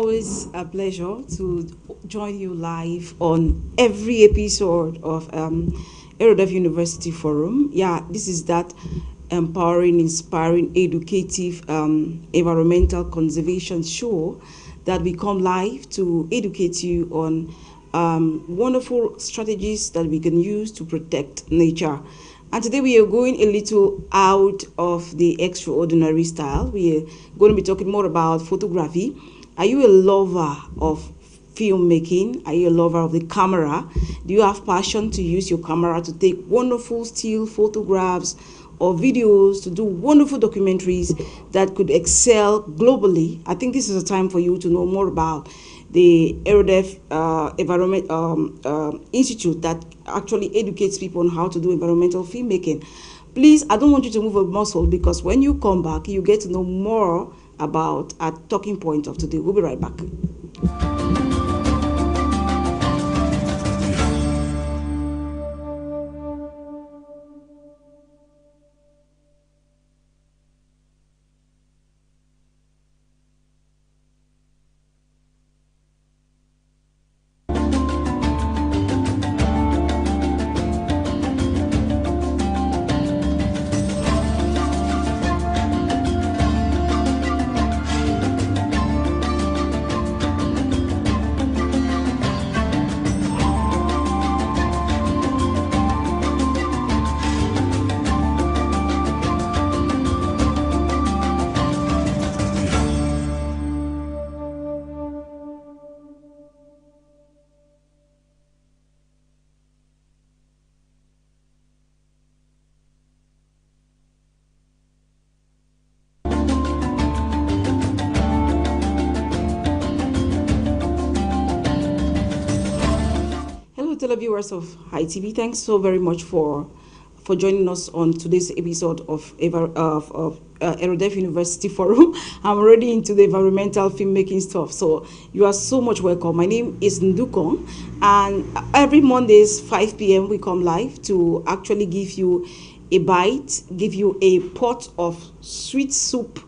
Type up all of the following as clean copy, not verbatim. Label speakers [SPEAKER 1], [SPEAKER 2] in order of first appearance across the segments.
[SPEAKER 1] always a pleasure to join you live on every episode of Erudef University Forum. Yeah, this is that empowering, inspiring, educative environmental conservation show that we come live to educate you on wonderful strategies that we can use to protect nature. And today we are going a little out of the extraordinary style. We are going to be talking more about photography. Are you a lover of filmmaking? Are you a lover of the camera? Do you have passion to use your camera to take wonderful still photographs or videos, to do wonderful documentaries that could excel globally? I think this is a time for you to know more about the Erudef Environment Institute that actually educates people on how to do environmental filmmaking. Please, I don't want you to move a muscle, because when you come back, you get to know more about our talking point of today. We'll be right back. Televiewers of High TV, thanks so very much for joining us on today's episode of Erudef University Forum. I'm already into the environmental filmmaking stuff, so you are so much welcome. My name is Ndukong, and every Mondays 5 p.m. we come live to actually give you a bite, give you a pot of sweet soup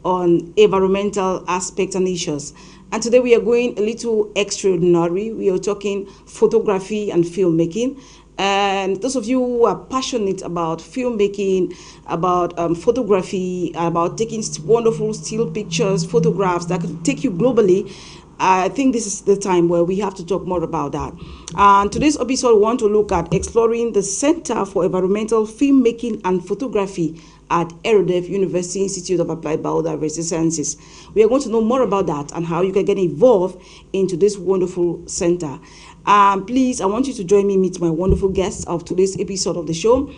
[SPEAKER 1] on environmental aspects and issues. And today we are going a little extraordinary. We are talking photography and filmmaking. And those of you who are passionate about filmmaking, about photography, about taking wonderful still pictures, photographs that could take you globally, I think this is the time where we have to talk more about that. And today's episode, we want to look at exploring the Center for Environmental Filmmaking and Photography at Erudef University Institute of Applied Biodiversity Sciences. We are going to know more about that and how you can get involved into this wonderful center. Please, I want you to join me meet my wonderful guests of today's episode of the show.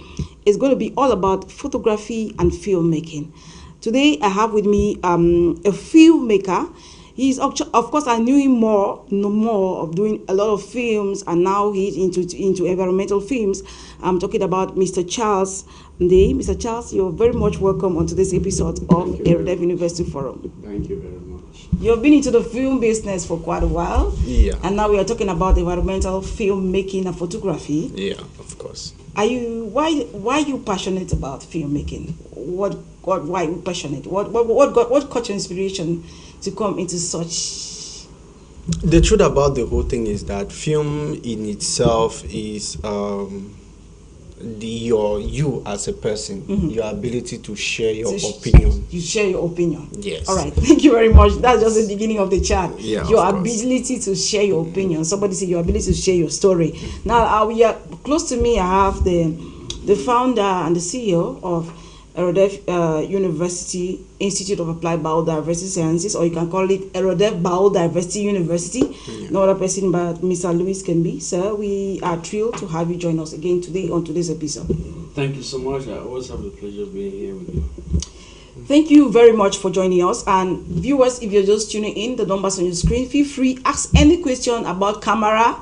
[SPEAKER 1] It's going to be all about photography and filmmaking. Today, I have with me a filmmaker. He's, of course, I knew him more of doing a lot of films, and now he's into environmental films. I'm talking about Mr. Charles Nde. Mr. Charles, you're very much welcome on today's episode of Erudef University Forum.
[SPEAKER 2] Thank you very much.
[SPEAKER 1] You've been into the film business for quite a while.
[SPEAKER 2] Yeah.
[SPEAKER 1] And now we are talking about environmental filmmaking and photography.
[SPEAKER 2] Yeah, of course.
[SPEAKER 1] Why are you passionate about filmmaking? Why are you passionate? What caught your inspiration to come into such?
[SPEAKER 2] The truth about the whole thing is that film in itself is you as a person, your ability to share your opinion.
[SPEAKER 1] You share your opinion.
[SPEAKER 2] Yes.
[SPEAKER 1] All right. Thank you very much. That's just the beginning of the chat.
[SPEAKER 2] Yeah,
[SPEAKER 1] your ability to share your opinion. Somebody said your ability to share your story. Now, we are close to me. I have the founder and the CEO of Erudef University Institute of Applied Biodiversity Sciences, or you can call it Erudef Biodiversity University. Yeah. No other person but Mr. Louis can be. Sir, we are thrilled to have you join us again today on today's episode.
[SPEAKER 3] Thank you so much. I always have the pleasure of being here with you.
[SPEAKER 1] Thank you very much for joining us. And viewers, if you're just tuning in, the numbers on your screen, feel free, ask any question about camera,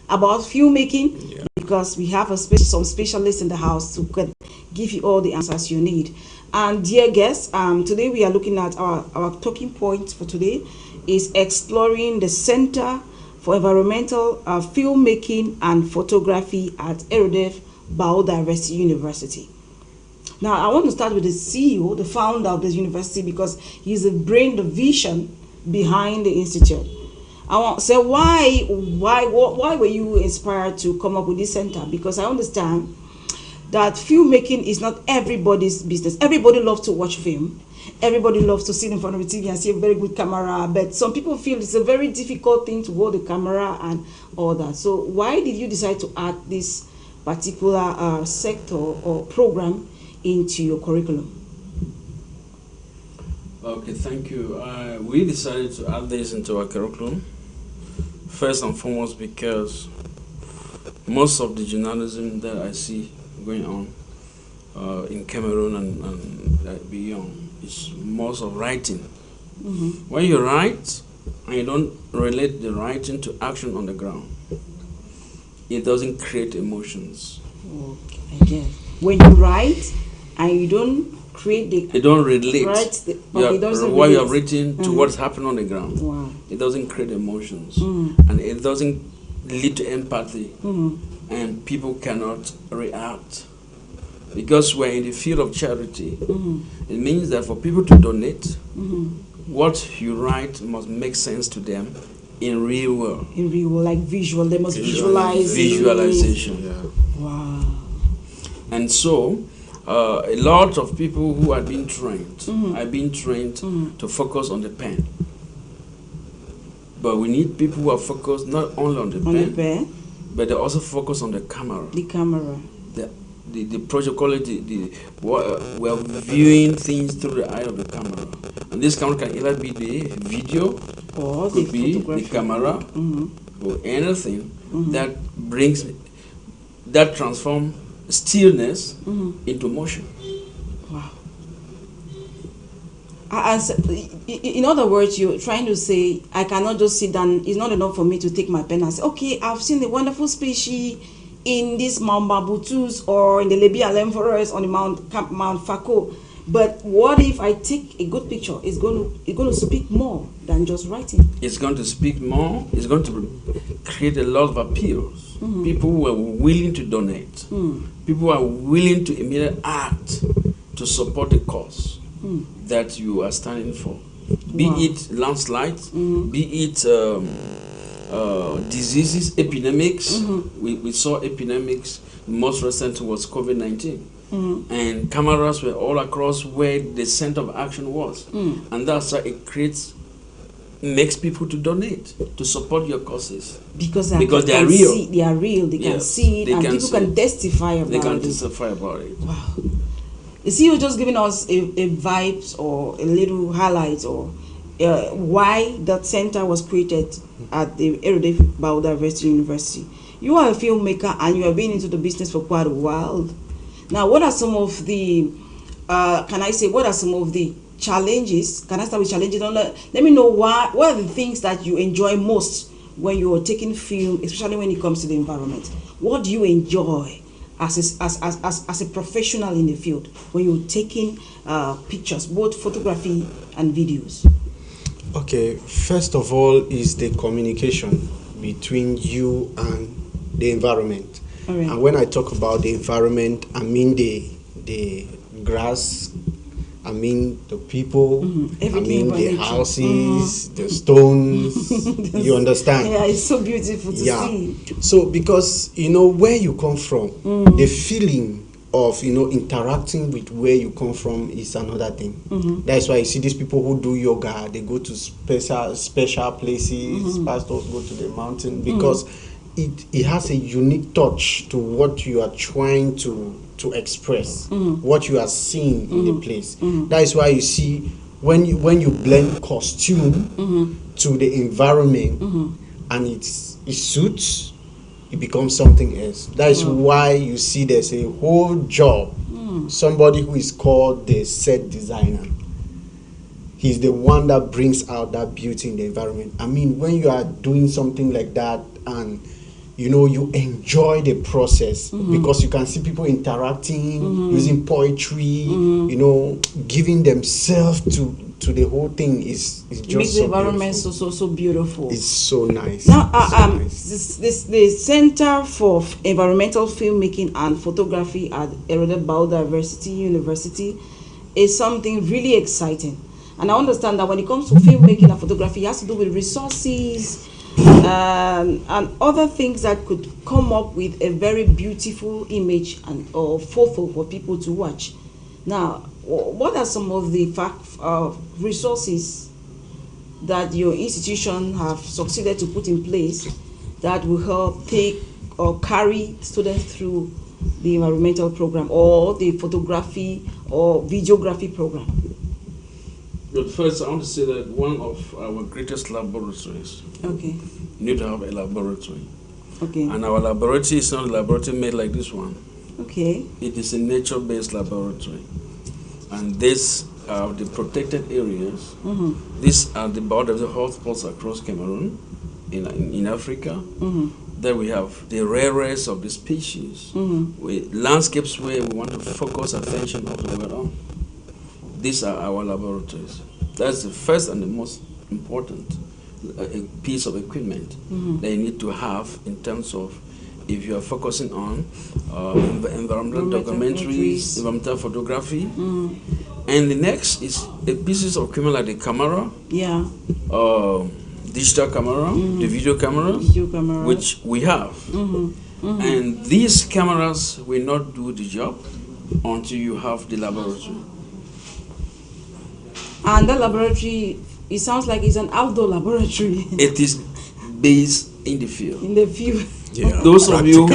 [SPEAKER 1] about filmmaking. Yeah. Because we have some specialists in the house to give you all the answers you need. And dear guests, today we are looking at our talking point for today is exploring the Center for Environmental Filmmaking and Photography at Erudef Biodiversity University. Now, I want to start with the CEO, the founder of this university, because he's the brain, the vision behind the institute. I want to say why were you inspired to come up with this center? Because I understand that filmmaking is not everybody's business. Everybody loves to watch film. Everybody loves to sit in front of a TV and see a very good camera. But some people feel it's a very difficult thing to hold the camera and all that. So why did you decide to add this particular sector or program into your curriculum?
[SPEAKER 3] Okay, thank you. We decided to add this into our curriculum, first and foremost because most of the journalism that I see going on in Cameroon and beyond is most of writing. When you write and you don't relate the writing to action on the ground, it doesn't create emotions.
[SPEAKER 1] Okay, I guess. When you write and you don't create the...
[SPEAKER 3] You don't relate what you have written to what's happening on the ground.
[SPEAKER 1] Wow.
[SPEAKER 3] It doesn't create emotions. And it doesn't lead to empathy. And people cannot react. Because we're in the field of charity, it means that for people to donate, what you write must make sense to them in real world.
[SPEAKER 1] In real world, like visual, they must visualize.
[SPEAKER 3] Visualization.
[SPEAKER 2] Yeah.
[SPEAKER 1] Wow.
[SPEAKER 3] And so, a lot of people who are being trained are being trained to focus on the pen. But we need people who are focused not only on the pen, but they also focus on the camera.
[SPEAKER 1] The camera.
[SPEAKER 3] The project quality, we are viewing things through the eye of the camera. And this camera can either be the video,
[SPEAKER 1] or
[SPEAKER 3] could be the camera, or anything that transforms stillness into motion.
[SPEAKER 1] Wow. In other words, you're trying to say, I cannot just sit down. It's not enough for me to take my pen and say, okay, I've seen a wonderful species in this Mount Babutus or in the Lebi-Alem forest on the Mount Fako. But what if I take a good picture? It's going to speak more than just writing.
[SPEAKER 3] It's going to speak more. It's going to create a lot of appeals. People who are willing to donate. People who are willing to immediately act to support the cause that you are standing for. Be it landslides, be it diseases, epidemics. We saw epidemics. The most recent was COVID-19. And cameras were all across where the center of action was. And that's why it makes people to donate, to support your causes.
[SPEAKER 1] Because
[SPEAKER 3] they are real.
[SPEAKER 1] They are real. They can see it, and people can testify about it.
[SPEAKER 3] They can testify about it.
[SPEAKER 1] Wow. You see, you're just giving us a vibes or a little highlights or why that center was created at the Erudef Biodiversity University. You are a filmmaker and you have been into the business for quite a while. Now, what are some of the, what are some of the challenges? Can I start with challenges? Let me know what are the things that you enjoy most when you are taking film, especially when it comes to the environment. What do you enjoy as a professional in the field when you're taking pictures, both photography and videos?
[SPEAKER 2] Okay, first of all is the communication between you and the environment.
[SPEAKER 1] Right.
[SPEAKER 2] And when I talk about the environment, I mean the grass, I mean the people, I mean the houses, the stones. You understand?
[SPEAKER 1] Yeah, it's so beautiful to see.
[SPEAKER 2] So because where you come from, the feeling of interacting with where you come from is another thing. That's why you see these people who do yoga, they go to special places. Pastors go to the mountain because it has a unique touch to what you are trying to express, what you are seeing in the place. That is why you see when you blend costume to the environment and it suits, it becomes something else. That is why you see there's a whole job, somebody who is called the set designer. He's the one that brings out that beauty in the environment. I mean, when you are doing something like that and you enjoy the process because you can see people interacting, using poetry, giving themselves to the whole thing is just
[SPEAKER 1] makes the
[SPEAKER 2] so
[SPEAKER 1] environment
[SPEAKER 2] beautiful.
[SPEAKER 1] so beautiful.
[SPEAKER 2] It's so nice.
[SPEAKER 1] Now,
[SPEAKER 2] nice.
[SPEAKER 1] the Center for Environmental Filmmaking and Photography at Erudef Biodiversity University is something really exciting. And I understand that when it comes to filmmaking and photography, it has to do with resources and other things that could come up with a very beautiful image and or photo for people to watch. Now, what are some of the resources that your institution have succeeded to put in place that will help take or carry students through the environmental program or the photography or videography program?
[SPEAKER 3] But first, I want to say that one of our greatest laboratories,
[SPEAKER 1] Okay.
[SPEAKER 3] you need to have a laboratory.
[SPEAKER 1] Okay.
[SPEAKER 3] And our laboratory is not a laboratory made like this one.
[SPEAKER 1] Okay.
[SPEAKER 3] It is a nature-based laboratory. And these are the protected areas.
[SPEAKER 1] Mm-hmm.
[SPEAKER 3] These are the borders of the hotspots across Cameroon, in Africa.
[SPEAKER 1] Mm-hmm.
[SPEAKER 3] There we have the rarest of the species.
[SPEAKER 1] Mm-hmm.
[SPEAKER 3] Landscapes where we want to focus attention of the world on. These are our laboratories. That's the first and the most important piece of equipment that you need to have in terms of if you are focusing on environmental documentaries, environmental photography. And the next is the pieces of equipment like the camera, digital camera, the video cameras, which we have. And these cameras will not do the job until you have the laboratory.
[SPEAKER 1] And that laboratory, it sounds like it's an outdoor laboratory.
[SPEAKER 3] It is based in the field.
[SPEAKER 1] In the field.
[SPEAKER 2] Yeah.
[SPEAKER 3] Those of you who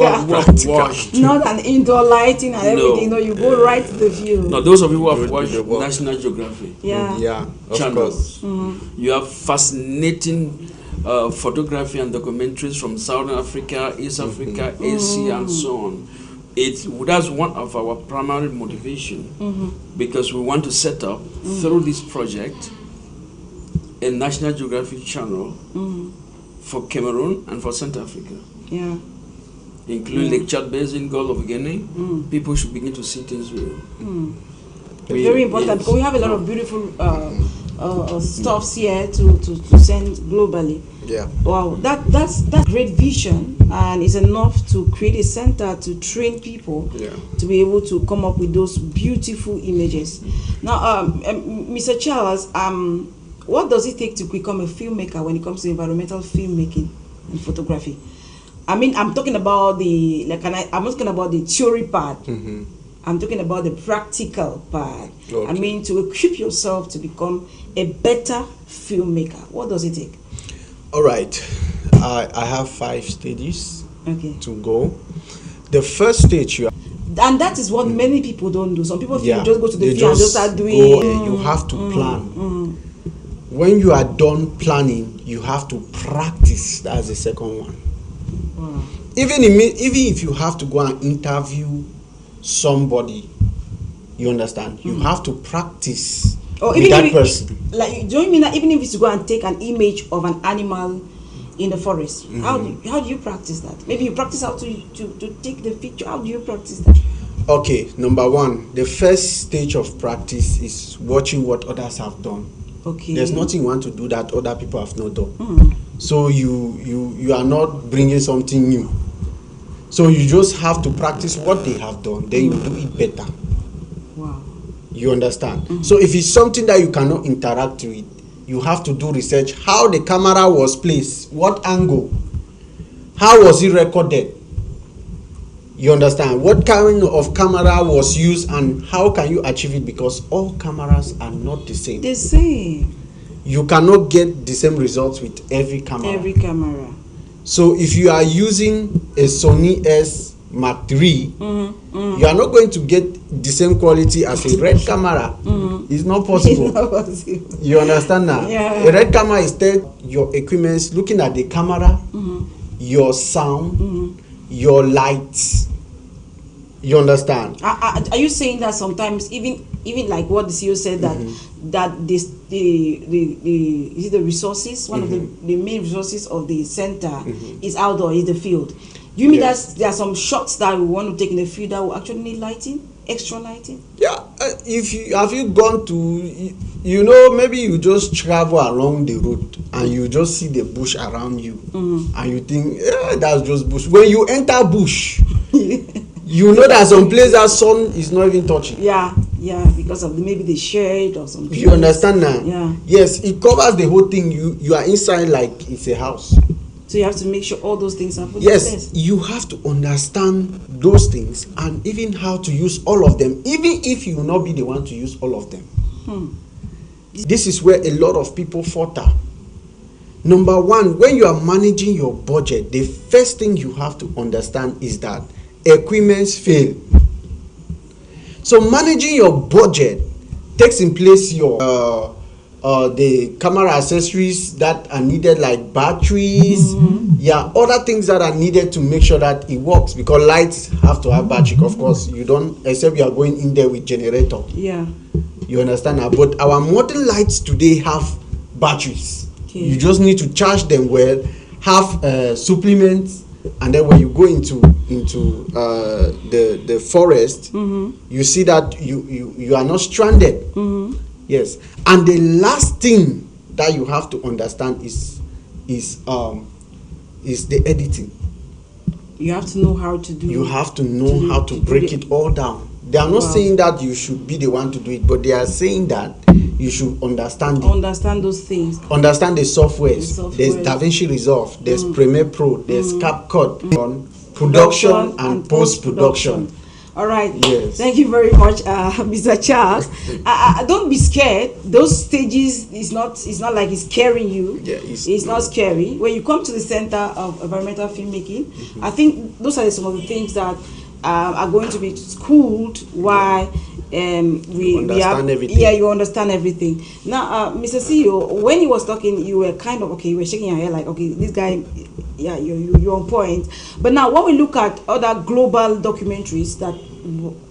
[SPEAKER 3] have watched.
[SPEAKER 1] Not an indoor lighting and everything. No, you go right to the field.
[SPEAKER 3] No, those of you who have watched National Geographic.
[SPEAKER 1] Yeah.
[SPEAKER 2] Of
[SPEAKER 3] channels.
[SPEAKER 2] course.
[SPEAKER 3] You have fascinating photography and documentaries from Southern Africa, East Africa, Asia, and so on. That's one of our primary motivation because we want to set up through this project a National Geographic channel for Cameroon and for Central Africa, including Lake Chad Basin, Gulf of Guinea. People should begin to see things real.
[SPEAKER 1] Very important because we have a lot of beautiful stuffs here to send globally.
[SPEAKER 2] Yeah.
[SPEAKER 1] Wow, that's great vision, and it's enough to create a center to train people to be able to come up with those beautiful images. Now, Mr. Charles, what does it take to become a filmmaker when it comes to environmental filmmaking and photography? I mean, I'm talking about I'm not talking about the theory part. I'm talking about the practical part.
[SPEAKER 2] Okay.
[SPEAKER 1] I mean, to equip yourself to become a better filmmaker. What does it take?
[SPEAKER 2] All right. I have 5 stages to go. The first stage
[SPEAKER 1] and that is what many people don't do. Some people feel you just go to the
[SPEAKER 2] field
[SPEAKER 1] and just start doing.
[SPEAKER 2] You have to plan. When you are done planning, you have to practice. That's the second one. Even if you have to go and interview somebody, you understand, you have to practice with that person.
[SPEAKER 1] Like, do you mean that even if it's to go and take an image of an animal in the forest, how do you practice that? Maybe you practice how to take the picture. How do you practice that?
[SPEAKER 2] Okay, number one, the first stage of practice is watching what others have done.
[SPEAKER 1] Okay.
[SPEAKER 2] There's nothing you want to do that other people have not done. So you are not bringing something new. So you just have to practice what they have done, then you do it better.
[SPEAKER 1] Wow.
[SPEAKER 2] You understand? So if it's something that you cannot interact with, you have to do research. How the camera was placed, what angle, how was it recorded? You understand? What kind of camera was used and how can you achieve it? Because all cameras are not the same.
[SPEAKER 1] The same.
[SPEAKER 2] You cannot get the same results with every camera.
[SPEAKER 1] Every camera.
[SPEAKER 2] So if you are using a Sony S Mark III, you are not going to get the same quality as a red camera. It's not possible.
[SPEAKER 1] It's not possible.
[SPEAKER 2] You understand now?
[SPEAKER 1] Yeah.
[SPEAKER 2] A red camera is your equipment, looking at the camera, your sound, your lights. You understand?
[SPEAKER 1] Are you saying that sometimes even like what the CEO said that this the resources, one of the main resources of the center is outdoor, is the field? Do you mean that there are some shots that we want to take in the field that will actually need lighting, extra lighting?
[SPEAKER 2] Yeah. Have you gone to, maybe you just travel along the road and you just see the bush around you and you think, that's just bush. When you enter bush, You know that some place that sun is not even touching.
[SPEAKER 1] Yeah, because of maybe the shade or something.
[SPEAKER 2] You understand now?
[SPEAKER 1] Yeah.
[SPEAKER 2] Yes, it covers the whole thing. You are inside like it's a house.
[SPEAKER 1] So you have to make sure all those things are put in
[SPEAKER 2] Yes,
[SPEAKER 1] place.
[SPEAKER 2] you have to understand those things and even how to use all of them, even if you will not be the one to use all of them. This is where a lot of people falter. Number one, when you are managing your budget, the first thing you have to understand is that equipments fail. So managing your budget takes in place your the camera accessories that are needed, like batteries, other things that are needed to make sure that it works, because lights have to have battery. Of course, you don't, except you are going in there with generator.
[SPEAKER 1] Yeah.
[SPEAKER 2] You understand now? But our modern lights today have batteries.
[SPEAKER 1] Okay.
[SPEAKER 2] You just need to charge them well, have supplements, and then when you go into the forest, you see that you are not stranded. Yes. And the last thing that you have to understand is the editing.
[SPEAKER 1] You have to know how to do.
[SPEAKER 2] You have to know how to break it all down. They are not saying that you should be the one to do it, but they are saying that you should understand it.
[SPEAKER 1] Understand those things.
[SPEAKER 2] Understand the softwares. There's
[SPEAKER 1] softwares.
[SPEAKER 2] DaVinci Resolve, there's Premiere Pro, there's CapCut, on production and post-production.
[SPEAKER 1] All right.
[SPEAKER 2] Yes.
[SPEAKER 1] Thank you very much, Mr. Charles. Don't be scared. Those stages is not like it's scaring you.
[SPEAKER 2] Yeah,
[SPEAKER 1] it's not scary. When you come to the Center of Environmental Filmmaking, I think those are some of the things that are going to be schooled while we have
[SPEAKER 2] everything.
[SPEAKER 1] Yeah, you understand everything. Now, Mr. CEO, when you was talking, you were kind of you were shaking your head like, okay, this guy, yeah, you're on point. But now, when we look at other global documentaries that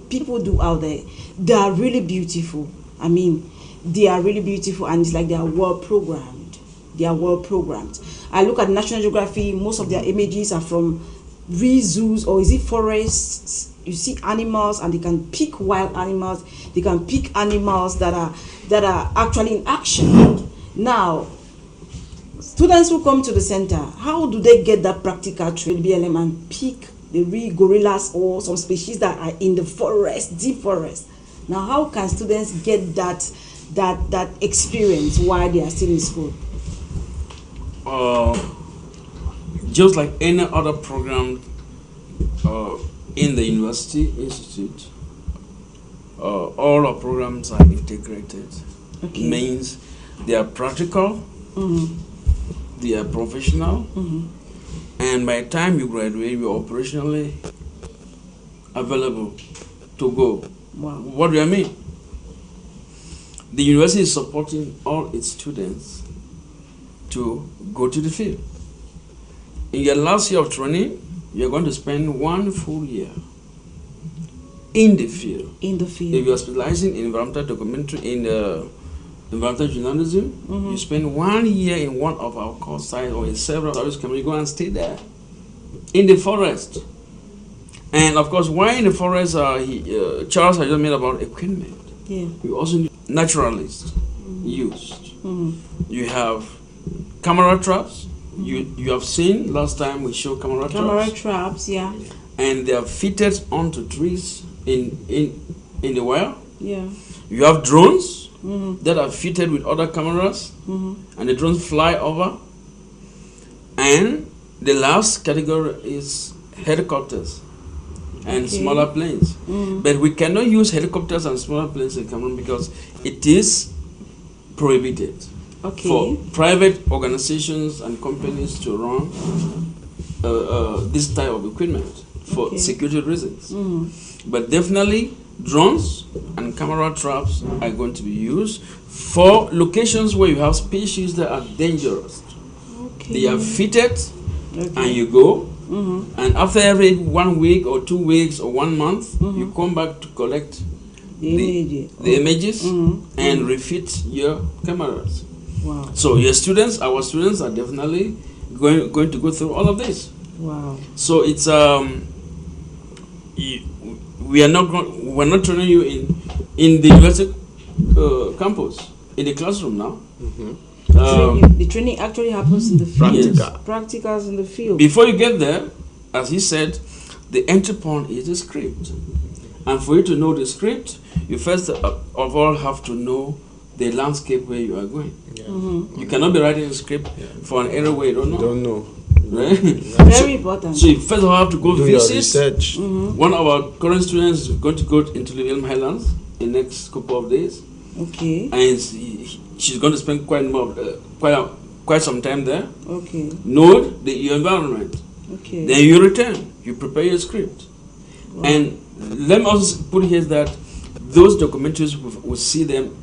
[SPEAKER 1] people do out there, they are really beautiful. I mean, they are really beautiful, and it's like they are well programmed. They are well programmed. I look at National Geography; most of their images are from zoos, or is it forests? You see animals, and they can pick wild animals. They can pick animals that are actually in action. Now, students who come to the center, how do they get that practical training BLM and pick the real gorillas or some species that are in the forest, deep forest? Now, how can students get that experience while they are still in school?
[SPEAKER 3] Just like any other program in the university institute, all our programs are integrated.
[SPEAKER 1] Okay.
[SPEAKER 3] Means they are practical, they are professional, and by the time you graduate, you're operationally available to go.
[SPEAKER 1] Wow.
[SPEAKER 3] What do I mean? The university is supporting all its students to go to the field. In your last year of training, you're going to spend 1 full year in the field.
[SPEAKER 1] In the field.
[SPEAKER 3] If you're specializing in environmental documentary, in environmental journalism, you spend 1 year in one of our course sites or in several service companies. You go and stay there in the forest. And of course, why in the forest? Charles has just made about equipment.
[SPEAKER 1] Yeah.
[SPEAKER 3] You also need naturalists used. You have camera traps. You have seen last time we showed camera
[SPEAKER 1] traps, yeah.
[SPEAKER 3] And they are fitted onto trees in the wire.
[SPEAKER 1] Yeah.
[SPEAKER 3] You have drones that are fitted with other cameras, and the drones fly over. And the last category is helicopters and smaller planes. But we cannot use helicopters and smaller planes in Cameroon because it is prohibited.
[SPEAKER 1] Okay.
[SPEAKER 3] For private organizations and companies to run this type of equipment for security reasons. But definitely drones and camera traps are going to be used for locations where you have species that are dangerous.
[SPEAKER 1] Okay.
[SPEAKER 3] They are fitted and you go, and after every 1 week or 2 weeks or 1 month, you come back to collect the images and refit your cameras.
[SPEAKER 1] Wow.
[SPEAKER 3] So our students are definitely going to go through all of this.
[SPEAKER 1] Wow.
[SPEAKER 3] So it's we're not training you in the university campus, in the classroom now.
[SPEAKER 1] The training actually happens in the field.
[SPEAKER 3] Yes.
[SPEAKER 1] Practicals in the field.
[SPEAKER 3] Before you get there, as he said, the entry point is the script. And for you to know the script, you first of all have to know the landscape where you are going.
[SPEAKER 2] Yeah.
[SPEAKER 3] You cannot be writing a script for an area where you don't know.
[SPEAKER 2] Don't know.
[SPEAKER 3] Right?
[SPEAKER 1] Very important.
[SPEAKER 3] So you first of all have to go
[SPEAKER 2] Do your
[SPEAKER 3] visit.
[SPEAKER 2] research.
[SPEAKER 3] One of our current students is going to go into the William Highlands in the next couple of days.
[SPEAKER 1] Okay.
[SPEAKER 3] And she's going to spend quite some time there.
[SPEAKER 1] Okay.
[SPEAKER 3] Know your environment.
[SPEAKER 1] Okay.
[SPEAKER 3] Then you return. You prepare your script.
[SPEAKER 1] Wow.
[SPEAKER 3] And let me also put here that those documentaries we see them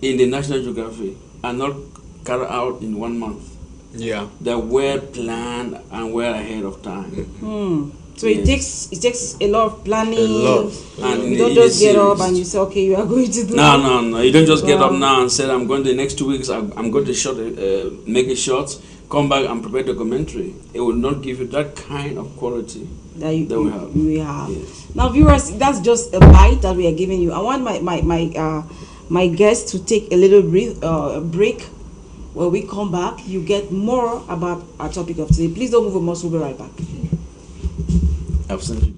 [SPEAKER 3] in the National Geography are not carried out in 1 month.
[SPEAKER 2] Yeah.
[SPEAKER 3] They're well planned and well ahead of time.
[SPEAKER 1] So
[SPEAKER 3] Yes.
[SPEAKER 1] it takes a lot of planning.
[SPEAKER 2] A lot.
[SPEAKER 3] And
[SPEAKER 1] You don't
[SPEAKER 3] in
[SPEAKER 1] just
[SPEAKER 3] a
[SPEAKER 1] get up
[SPEAKER 3] series.
[SPEAKER 1] and you say, okay, you are going to do
[SPEAKER 3] No. You don't just get up
[SPEAKER 1] Wow.
[SPEAKER 3] now and say, I'm going the next 2 weeks, I'm going to make it short, come back and prepare documentary. It will not give you that kind of quality
[SPEAKER 1] that you,
[SPEAKER 3] that we have.
[SPEAKER 1] we have.
[SPEAKER 3] Yes.
[SPEAKER 1] Now, viewers, that's just a bite that we are giving you. I want my guests to take a little break. When we come back, you get more about our topic of today. Please don't move a muscle. We'll be right back.
[SPEAKER 3] Absolutely.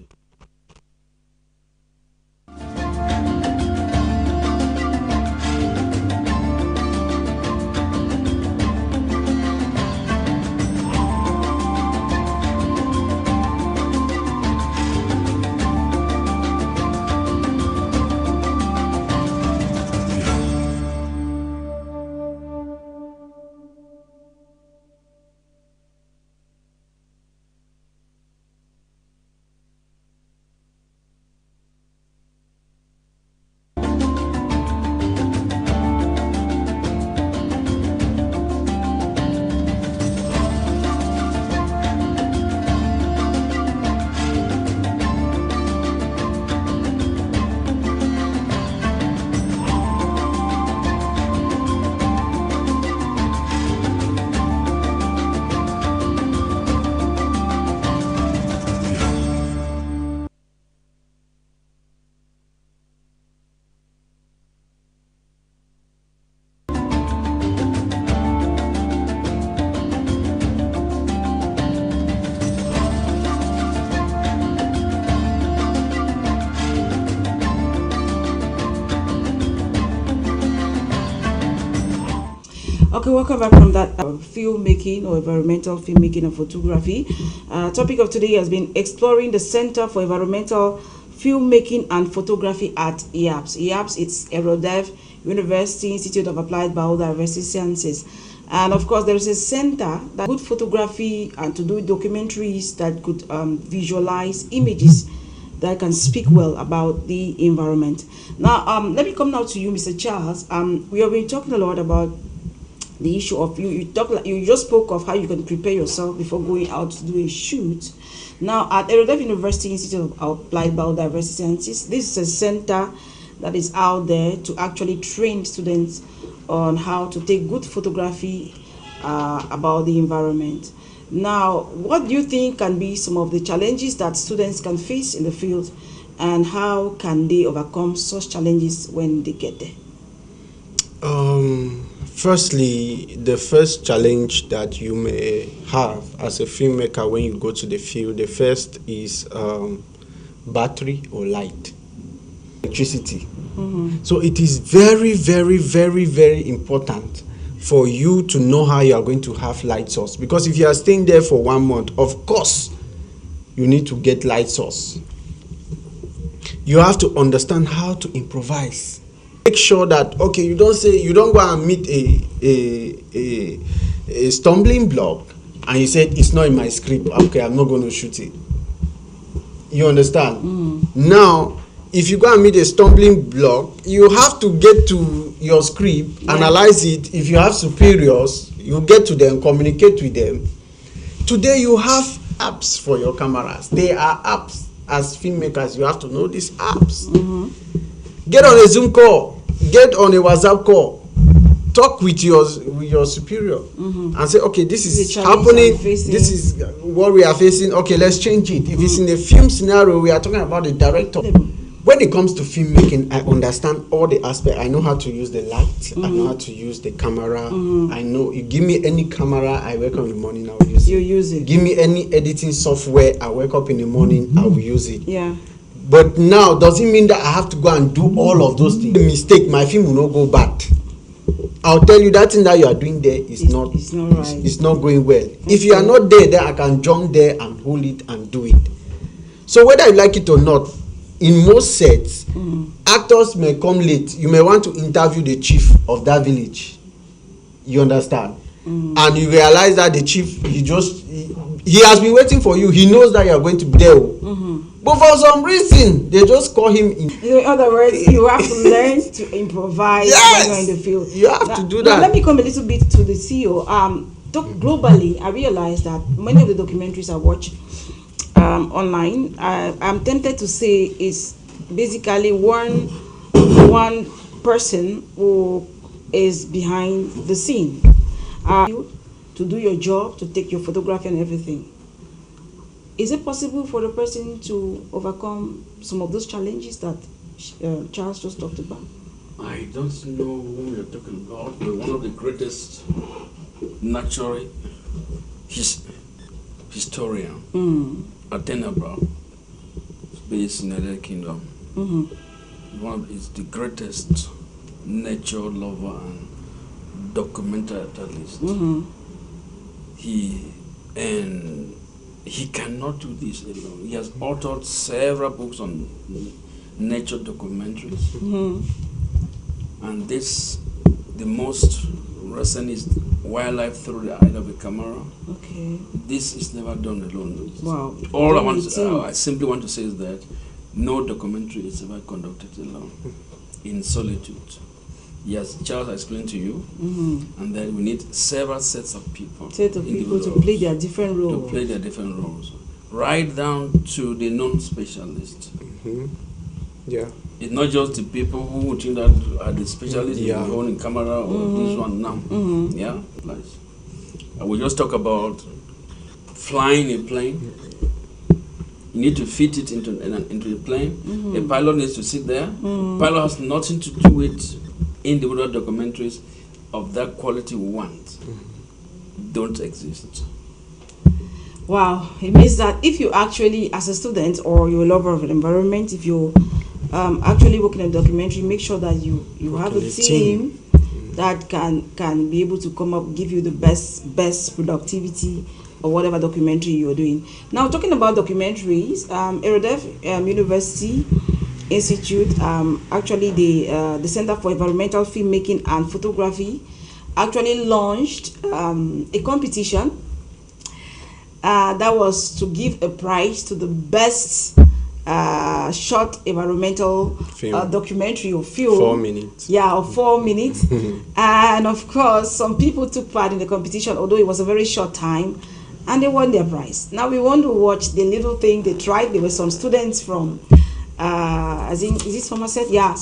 [SPEAKER 1] Okay, welcome back from that filmmaking or environmental filmmaking and photography. Topic of today has been exploring the Center for Environmental Filmmaking and Photography at EAPS. EAPS, it's Erudef, University Institute of Applied Biodiversity Sciences. And of course, there is a center that good photography and to do documentaries that could visualize images that can speak well about the environment. Now, let me come now to you, Mr. Charles. We have been talking a lot about the issue of you just spoke of how you can prepare yourself before going out to do a shoot. Now at Erudef University Institute of Applied Biodiversity Sciences, this is a center that is out there to actually train students on how to take good photography about the environment. Now, what do you think can be some of the challenges that students can face in the field, and how can they overcome such challenges when they get there?
[SPEAKER 2] Firstly, the first challenge that you may have as a filmmaker when you go to the field, the first is battery or light, electricity. So it is very, very, very, very important for you to know how you are going to have light source, because if you are staying there for 1 month, of course, you need to get light source. You have to understand how to improvise. Make sure that, okay, you don't go and meet a stumbling block and you said it's not in my script, okay, I'm not going to shoot it. You understand? Now, if you go and meet a stumbling block, you have to get to your script, analyze it. If you have superiors, you get to them, communicate with them. Today you have apps for your cameras. They are apps. As filmmakers, you have to know these apps. Get on a Zoom call, get on a WhatsApp call, talk with your superior and say, okay, this is happening, this is what we are facing, okay, let's change it. If it's in a film scenario, we are talking about the director. When it comes to filmmaking, I understand all the aspects. I know how to use the light, I know how to use the camera, I know, you give me any camera, I wake up in the morning, I will use use
[SPEAKER 1] You use it.
[SPEAKER 2] Give me any editing software. I wake up in the morning, I will use it.
[SPEAKER 1] Yeah.
[SPEAKER 2] But now, does it mean that I have to go and do all of those things? Mistake, my film will not go bad. I'll tell you that thing that you are doing there is not.
[SPEAKER 1] It's not right.
[SPEAKER 2] It's not going well. If you are not there, then I can jump there and hold it and do it. So whether you like it or not, in most sets, actors may come late. You may want to interview the chief of that village. You understand? And you realize that the chief, he has been waiting for you. He knows that you are going to be there. But for some reason, they just call him in.
[SPEAKER 1] In other words, you have to learn to improvise when you're in the field.
[SPEAKER 2] You have to do that.
[SPEAKER 1] Now, let me come a little bit to the CEO. Globally, I realize that many of the documentaries I watch online, I'm tempted to say is basically one person who is behind the scene. To do your job, to take your photography and everything. Is it possible for the person to overcome some of those challenges that Charles just talked about?
[SPEAKER 3] I don't know whom you're talking about, but one of the greatest natural historian, Atenabra, based in the United Kingdom. One is the greatest nature lover and documentalist. He cannot do this alone. He has authored several books on nature documentaries. And the most recent is Wildlife Through the Eye of a Camera.
[SPEAKER 1] Okay.
[SPEAKER 3] This is never done alone.
[SPEAKER 1] Wow.
[SPEAKER 3] I simply want to say is that no documentary is ever conducted alone, in solitude. Yes, Charles explained to you, and then we need several sets of people.
[SPEAKER 1] To play their different roles.
[SPEAKER 3] To play their different roles. Right down to the non-specialist.
[SPEAKER 2] Yeah.
[SPEAKER 3] It's not just the people who would think that are the specialists in owning camera or this one now. Yeah, nice. I will just talk about flying a plane. You need to fit it into the plane. A pilot needs to sit there. Pilot has nothing to do with individual documentaries of that quality we want. Don't exist.
[SPEAKER 1] Wow, it means that if you actually, as a student or you're a lover of an environment, if you actually working in a documentary, make sure that you have a team that can be able to come up, give you the best productivity or whatever documentary you're doing. Now, talking about documentaries, Erudef University Institute, actually the Center for Environmental Filmmaking and Photography actually launched a competition that was to give a prize to the best short environmental documentary or film.
[SPEAKER 2] 4 minutes.
[SPEAKER 1] Yeah, of 4 minutes. And of course, some people took part in the competition, although it was a very short time, and they won their prize. Now we want to watch the little thing they tried. There were some students from, is it Somerset? Yeah,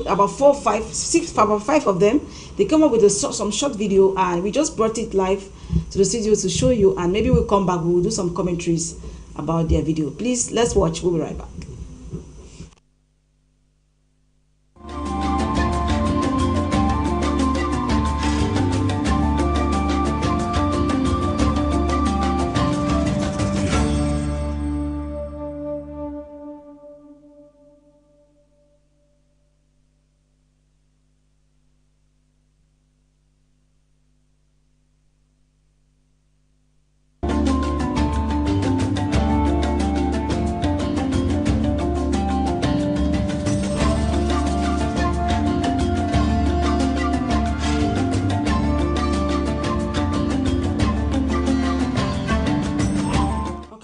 [SPEAKER 1] about 4, 5, 6, about 5 of them. They come up with some short video, and we just brought it live to the studio to show you, and maybe we'll come back, we'll do some commentaries about their video. Please, let's watch. We'll be right back.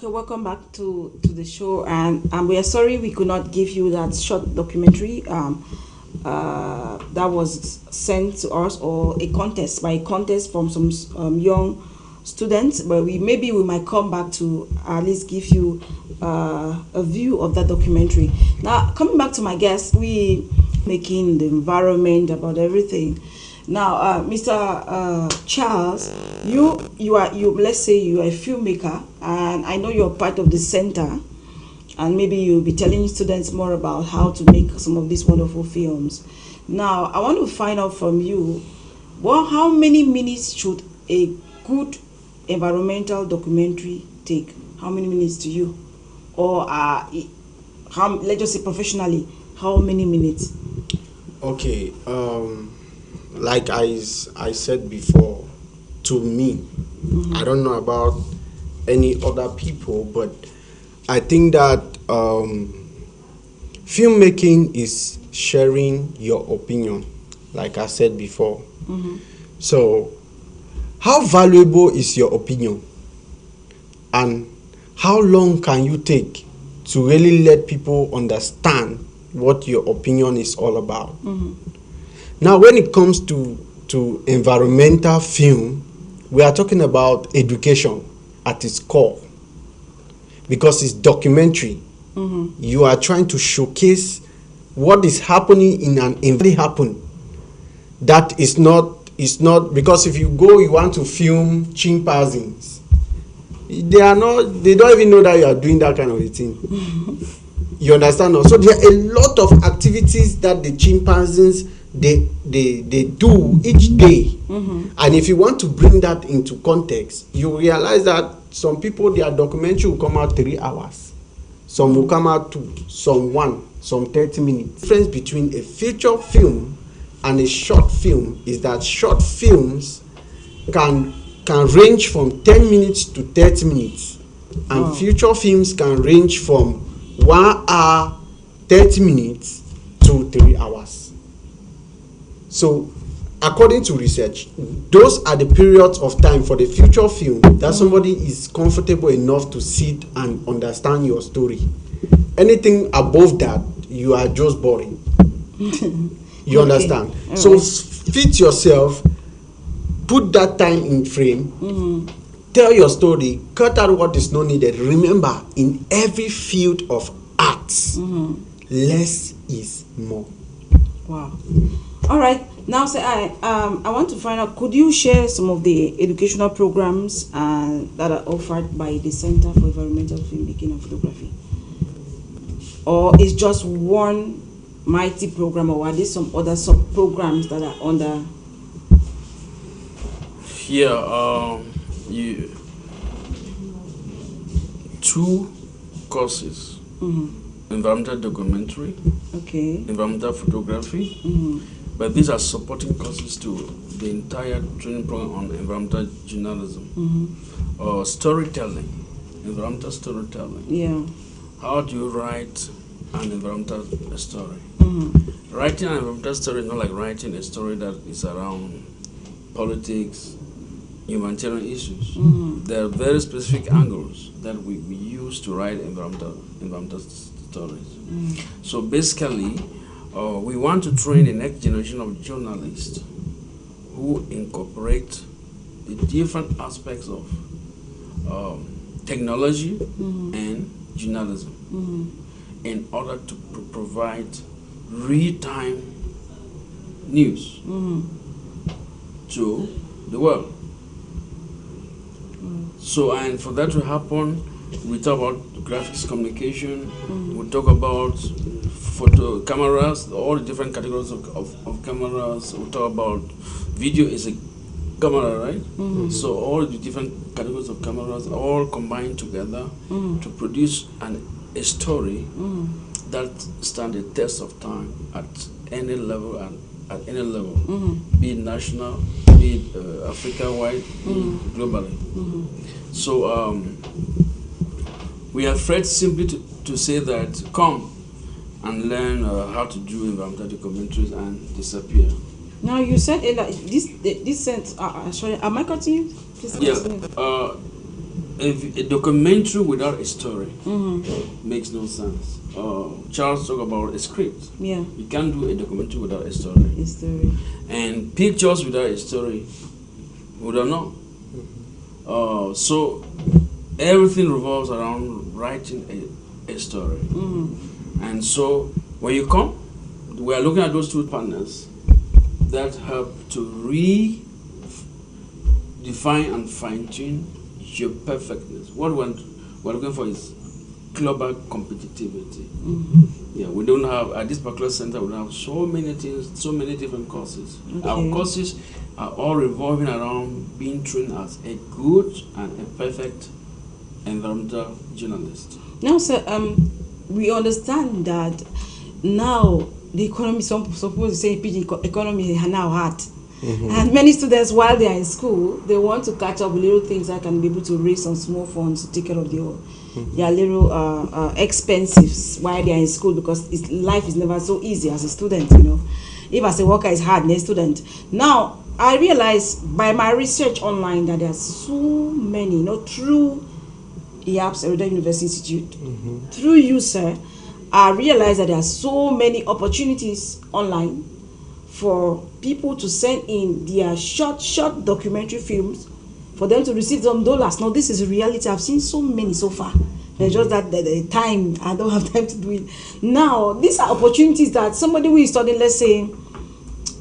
[SPEAKER 1] Welcome back to the show, and we are sorry we could not give you that short documentary that was sent to us, or a contest from some young students, but we might come back to at least give you a view of that documentary. Now, coming back to my guest, we making the environment about everything. Now, Mr. Charles, let's say you are a filmmaker, and I know you're part of the center, and maybe you'll be telling students more about how to make some of these wonderful films. Now, I want to find out from you, how many minutes should a good environmental documentary take? How many minutes to you? Or let's just say professionally, how many minutes?
[SPEAKER 2] Okay, like I said before, to me, I don't know about any other people, but I think that filmmaking is sharing your opinion, like I said before. So, how valuable is your opinion? And how long can you take to really let people understand what your opinion is all about? Now, when it comes to environmental film, we are talking about education at its core, because it's documentary. You are trying to showcase what is happening in an environment. Happen that is not because if you want to film chimpanzees, they don't even know that you are doing that kind of a thing. You understand? So there are a lot of activities that the chimpanzees they do each day. And if you want to bring that into context, you realize that some people, their documentary will come out 3 hours, some will come out 2, some 1, some 30 minutes. The difference between a feature film and a short film is that short films can range from 10 minutes to 30 minutes, and feature films can range from 1 hour 30 minutes to 3 hours. So according to research, those are the periods of time for the feature film that somebody is comfortable enough to sit and understand your story. Anything above that, you are just boring. You understand? So fit yourself, put that time in frame, tell your story, cut out what is not needed. Remember, in every field of arts, less is more.
[SPEAKER 1] Wow. All right. Now, say I want to find out, could you share some of the educational programs that are offered by the Center for Environmental Filmmaking and Photography? Or is just one mighty program, or are there some other sub-programs that are under?
[SPEAKER 3] Yeah, two courses. Environmental documentary, environmental photography, but these are supporting courses to the entire training program on environmental journalism, or storytelling, environmental storytelling.
[SPEAKER 1] Yeah. How
[SPEAKER 3] do you write an environmental story? Writing an environmental story is not like writing a story that is around politics, humanitarian issues. There are very specific angles that we use to write environmental stories. So basically, we want to train the next generation of journalists who incorporate the different aspects of technology and journalism in order to provide real-time news to the world. So, and for that to happen, we talk about graphics communication, we talk about photo cameras, all the different categories of cameras, we talk about video is a camera, right? So all the different categories of cameras all combined together to produce a story that stand the test of time at any level and at any level, be it national, be it Africa-wide, globally. So we are afraid simply to say that come and learn how to do environmental documentaries and disappear.
[SPEAKER 1] Now you said this sense. Sorry, am I cutting you? Please
[SPEAKER 3] yeah. A documentary without a story makes no sense. Charles talked about a script.
[SPEAKER 1] Yeah.
[SPEAKER 3] You can't do a documentary without a story.
[SPEAKER 1] A story.
[SPEAKER 3] And pictures without a story, we don't know. So everything revolves around writing a story. And so when you come, we are looking at those two partners that help to redefine and fine-tune your perfectness. What we're looking for is global competitivity.
[SPEAKER 1] Mm-hmm.
[SPEAKER 3] Yeah, we don't have, at this particular center, we don't have so many things, so many different courses.
[SPEAKER 1] Okay.
[SPEAKER 3] Our courses are all revolving around being trained as a good and a perfect environmental journalist.
[SPEAKER 1] Now, sir, we understand that now the economy, some people say economy is now hard. And many students, while they are in school, they want to catch up with little things that can be able to raise some small funds to take care of their little expenses while they are in school, because life is never so easy as a student, you know. If as a worker is hard, as a student. Now, I realize by my research online that there are so many, you know, through EAPS, Erudef University Institute, through you, sir, I realize that there are so many opportunities online for people to send in their short documentary films for them to receive some dollars. Now, this is reality. I've seen so many so far. There's just that the time, I don't have time to do it. Now, these are opportunities that somebody who is studying, let's say,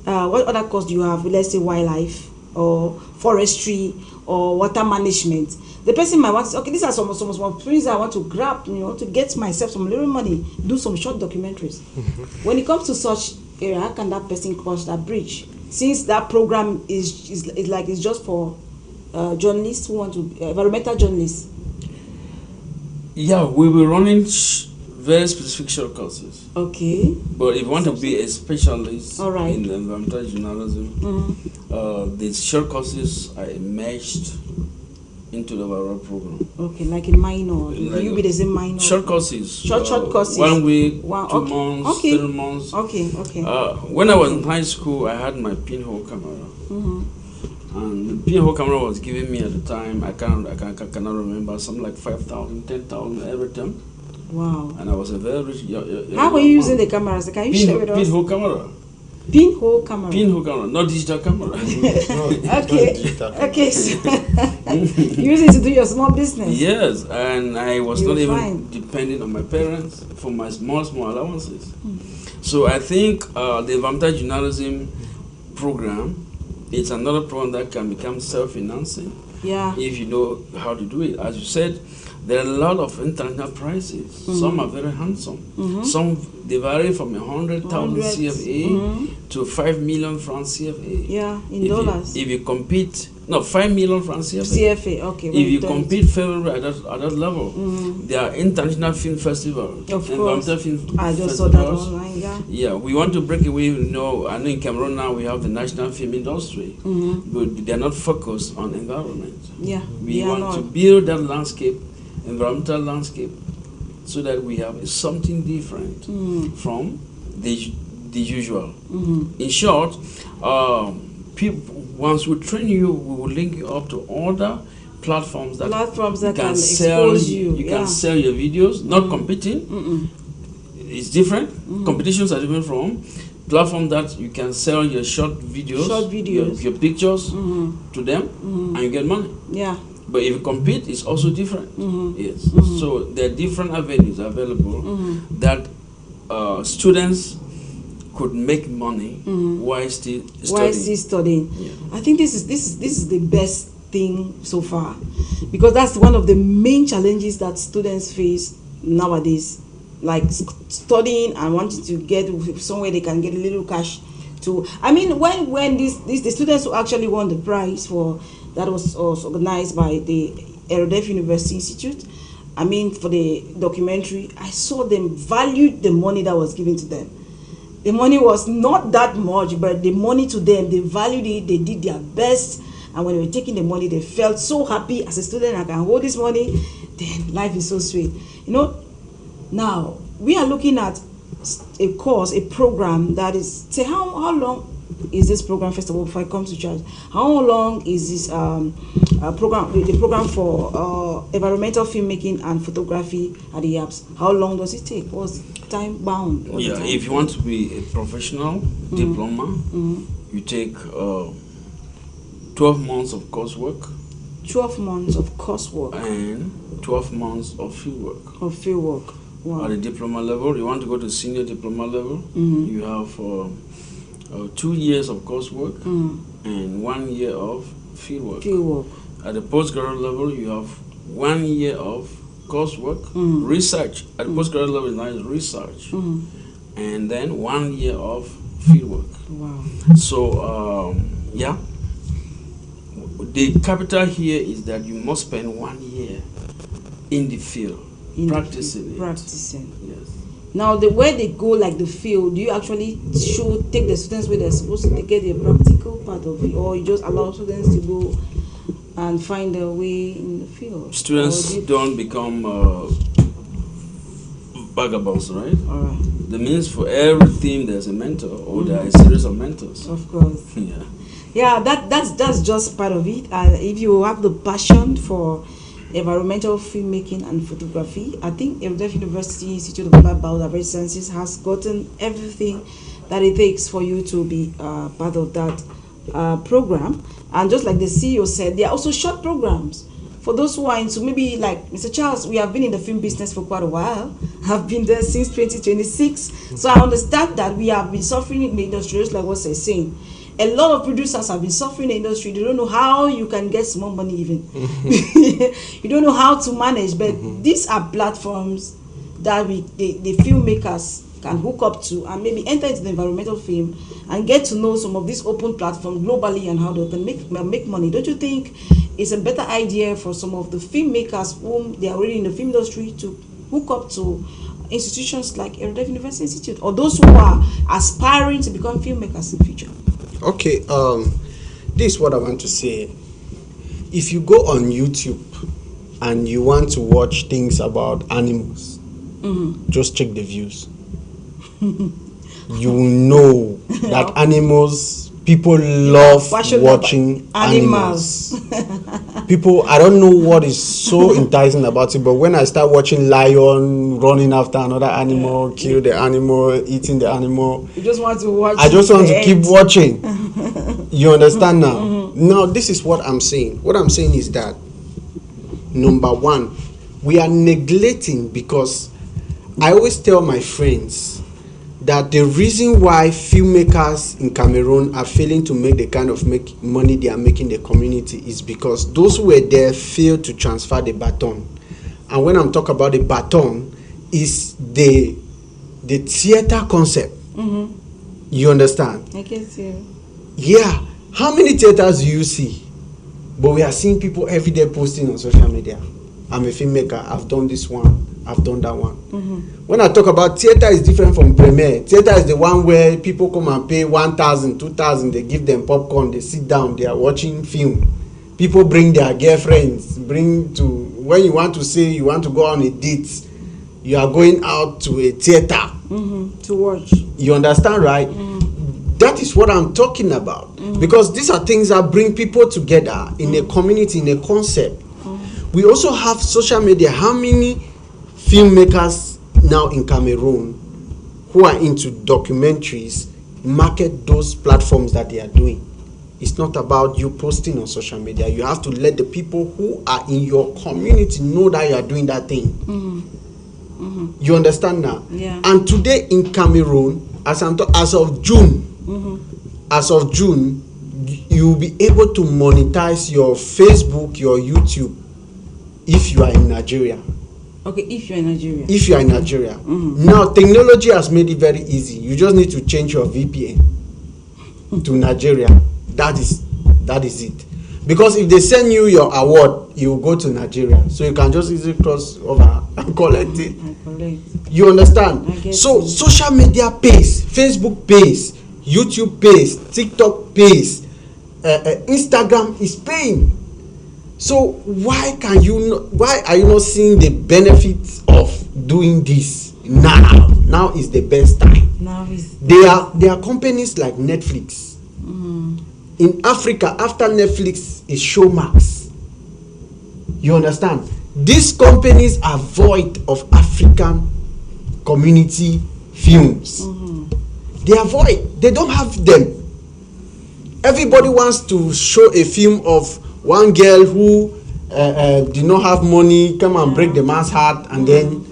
[SPEAKER 1] what other course do you have? Let's say wildlife or forestry or water management. The person might want to say, okay, these are some small things I want to grab, you know, to get myself some little money, do some short documentaries. When it comes to such area, how can that person cross that bridge? Since that program is like it's just for journalists who want to environmental journalists.
[SPEAKER 3] Yeah, we will running very specific short courses.
[SPEAKER 1] Okay.
[SPEAKER 3] But if you want to be a specialist
[SPEAKER 1] All right.
[SPEAKER 3] in environmental journalism, the short courses are merged into the overall program.
[SPEAKER 1] Okay, like in minor. Will you be the same minor?
[SPEAKER 3] Short courses.
[SPEAKER 1] Short courses.
[SPEAKER 3] 1 week, 2
[SPEAKER 1] okay.
[SPEAKER 3] months,
[SPEAKER 1] Okay.
[SPEAKER 3] 3 months.
[SPEAKER 1] Okay.
[SPEAKER 3] When I was in high school, I had my pinhole camera. And the pinhole camera was giving me at the time, I cannot remember, something like 5,000, 10,000 every time.
[SPEAKER 1] Wow.
[SPEAKER 3] And I was a very rich
[SPEAKER 1] How were you using the cameras? Can you share with us?
[SPEAKER 3] Pinhole camera.
[SPEAKER 1] Pinhole camera.
[SPEAKER 3] Pinhole camera, not digital camera.
[SPEAKER 1] Okay. So use it to do your small business.
[SPEAKER 3] Yes, and I was
[SPEAKER 1] You're
[SPEAKER 3] not even
[SPEAKER 1] fine.
[SPEAKER 3] depending on my parents for my small allowances. So I think the environmental journalism program, it's another program that can become self-financing
[SPEAKER 1] Yeah.
[SPEAKER 3] if you know how to do it. As you said, there are a lot of international prices. Some are very handsome. Some, they vary from 100,000
[SPEAKER 1] Hundreds.
[SPEAKER 3] CFA to 5 million francs CFA.
[SPEAKER 1] Yeah, in dollars.
[SPEAKER 3] If you compete, no, 5 million francs CFA.
[SPEAKER 1] CFA, okay.
[SPEAKER 3] If you compete favorably at that level, there are international film festivals,
[SPEAKER 1] Of
[SPEAKER 3] environmental
[SPEAKER 1] course.
[SPEAKER 3] film
[SPEAKER 1] I just saw that
[SPEAKER 3] festivals.
[SPEAKER 1] online, yeah.
[SPEAKER 3] Yeah, we want to break away. You know, I know in Cameroon now we have the national film industry, but they are not focused on environment.
[SPEAKER 1] Yeah.
[SPEAKER 3] We
[SPEAKER 1] they are
[SPEAKER 3] want
[SPEAKER 1] not.
[SPEAKER 3] to build that landscape, environmental landscape, so that we have something different from the usual. In short, people, once we train you, we will link you up to other platforms that
[SPEAKER 1] can
[SPEAKER 3] sell
[SPEAKER 1] expose you.
[SPEAKER 3] You can sell your videos, not competing. It's different. Competitions are different from platform that you can sell your short videos, your pictures to them, and you get money.
[SPEAKER 1] Yeah.
[SPEAKER 3] But if you compete, it's also different. Yes. So there are different avenues available that students could make money while still studying.
[SPEAKER 1] Yeah. I think this is the best thing so far, because that's one of the main challenges that students face nowadays, like studying and wanting to get somewhere they can get a little cash to. I mean, when the students who actually won the prize for that was organized by the Erudef University Institute, I mean, for the documentary, I saw them value the money that was given to them. The money was not that much, but the money to them, they valued it, they did their best, and when they were taking the money, they felt so happy. As a student, I can hold this money, then life is so sweet. You know, now we are looking at a course, a program that is, say, how long is this program, first of all, before I come to church? How long is this program, the program for environmental filmmaking and photography at the YAPS? How long does it take? What's time bound?
[SPEAKER 3] Yeah, if you want to be a professional diploma, you take 12 months of coursework.
[SPEAKER 1] 12 months of coursework.
[SPEAKER 3] And 12 months of fieldwork.
[SPEAKER 1] Of fieldwork. Wow.
[SPEAKER 3] At the diploma level, you want to go to senior diploma level, you have 2 years of coursework and 1 year of fieldwork.
[SPEAKER 1] Fieldwork.
[SPEAKER 3] At the postgraduate level, you have 1 year of coursework, research. At the postgraduate level, now is research, and then 1 year of fieldwork.
[SPEAKER 1] Wow.
[SPEAKER 3] So, yeah, the capital here is that you must spend 1 year in the field, practicing it.
[SPEAKER 1] Practicing.
[SPEAKER 3] Yes.
[SPEAKER 1] Now, the way they go, like the field, do you actually take the students where they're supposed to get the practical part of it, or you just allow students to go and find their way in the field?
[SPEAKER 3] Students don't become vagabonds, right?
[SPEAKER 1] All right.
[SPEAKER 3] That means for every theme there's a mentor, or there are a series of mentors.
[SPEAKER 1] Of course.
[SPEAKER 3] Yeah.
[SPEAKER 1] Yeah, that's just part of it. And if you have the passion for environmental filmmaking and photography, I think Erudef University Institute of Applied Biodiversity Sciences has gotten everything that it takes for you to be part of that program. And just like the CEO said, there are also short programs for those who are into, maybe like Mr. Charles. We have been in the film business for quite a while. I've been there since 2026, so I understand that we have been suffering in the industry, just like what they're saying. A lot of producers have been suffering in the industry. They don't know how you can get small money even. You don't know how to manage. But these are platforms that the filmmakers can hook up to and maybe enter into the environmental film and get to know some of these open platforms globally and how they can make money. Don't you think it's a better idea for some of the filmmakers whom they are already in the film industry to hook up to institutions like Erudef University Institute, or those who are aspiring to become filmmakers in the future?
[SPEAKER 2] Okay, this is what I want to say. If you go on YouTube and you want to watch things about animals, just check the views. You will know that animals, people love watching animals. People, I don't know what is so enticing about it, but when I start watching lion running after another animal, kill the animal, eating the animal,
[SPEAKER 1] you just want to watch.
[SPEAKER 2] I just want to keep watching. You understand now? Now, this is what I'm saying. What I'm saying is that, number one, we are neglecting, because I always tell my friends that the reason why filmmakers in Cameroon are failing to make the kind of money they are making in the community is because those who were there failed to transfer the baton. And when I'm talking about the baton, is the theater concept. You understand?
[SPEAKER 1] I guess you.
[SPEAKER 2] Yeah. How many theaters do you see? But we are seeing people every day posting on social media. I'm a filmmaker. I've done this one. I've done that one. When I talk about theater, is different from premiere. Theater is the one where people come and pay 1,000, 2,000. They give them popcorn. They sit down. They are watching film. People bring their girlfriends. When you want to say you want to go on a date, you are going out to a theater
[SPEAKER 1] to watch.
[SPEAKER 2] You understand, right? That is what I'm talking about. Because these are things that bring people together in a community, in a concept. We also have social media. How many filmmakers now in Cameroon who are into documentaries market those platforms that they are doing? It's not about you posting on social media. You have to let the people who are in your community know that you are doing that thing. You understand now?
[SPEAKER 1] Yeah.
[SPEAKER 2] And today in Cameroon, as of June, you will be able to monetize your Facebook, your YouTube, if you are in Nigeria.
[SPEAKER 1] Okay, if you're in Nigeria.
[SPEAKER 2] If you are in Nigeria. Now, technology has made it very easy. You just need to change your VPN to Nigeria. That is it. Because if they send you your award, you will go to Nigeria. So you can just easily cross over and collect it. You understand? So social media pays, Facebook pays, YouTube pays, TikTok pays, Instagram is paying. So why are you not seeing the benefits of doing this now? Now is the best time. There are companies like Netflix. In Africa, after Netflix is Showmax. You understand? These companies are void of African community films. They are void. They don't have them. Everybody wants to show a film of one girl who did not have money, come and break the man's heart, and then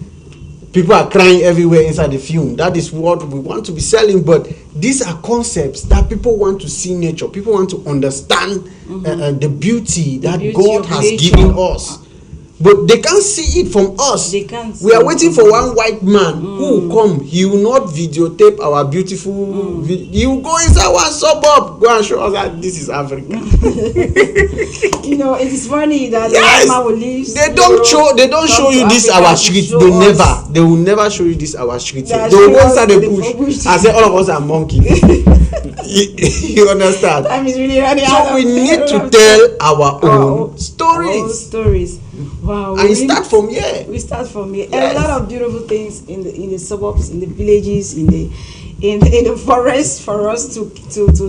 [SPEAKER 2] people are crying everywhere inside the film. That is what we want to be selling. But these are concepts that people want to see nature. People want to understand the beauty that God has given us. But they can't see it from us.
[SPEAKER 1] They can't
[SPEAKER 2] We are
[SPEAKER 1] see
[SPEAKER 2] waiting
[SPEAKER 1] it
[SPEAKER 2] for
[SPEAKER 1] from
[SPEAKER 2] one white man who will come. He will not videotape our beautiful. He will go inside one suburb, go and show us that this is Africa.
[SPEAKER 1] You know, it is funny that
[SPEAKER 2] Yes,
[SPEAKER 1] the white man will leave.
[SPEAKER 2] they don't show. They don't show you this our street. They never. They will never show you this our street. They will go inside the bush and say all of us are monkeys. You understand?
[SPEAKER 1] Time is really running
[SPEAKER 2] So
[SPEAKER 1] out
[SPEAKER 2] we
[SPEAKER 1] of
[SPEAKER 2] need
[SPEAKER 1] time.
[SPEAKER 2] to tell our
[SPEAKER 1] Our
[SPEAKER 2] own stories.
[SPEAKER 1] Stories. Wow.
[SPEAKER 2] And start from here.
[SPEAKER 1] We start from here.
[SPEAKER 2] Yes.
[SPEAKER 1] A lot of beautiful things in the suburbs, in the villages, in the forest for us to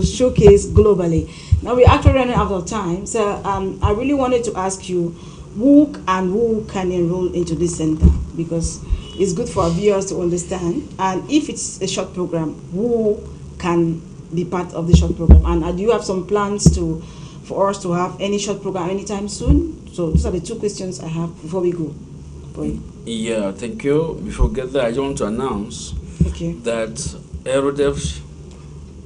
[SPEAKER 1] showcase globally. Now we're actually running out of time, so I really wanted to ask you who can enroll into this center, because it's good for our viewers to understand. And if it's a short program, who can be part of the short program? And do you have some plans for us to have any short program anytime soon? So those are the two questions I have before we go.
[SPEAKER 3] Yeah, thank you. Before we get there, I just want to announce that Erudef,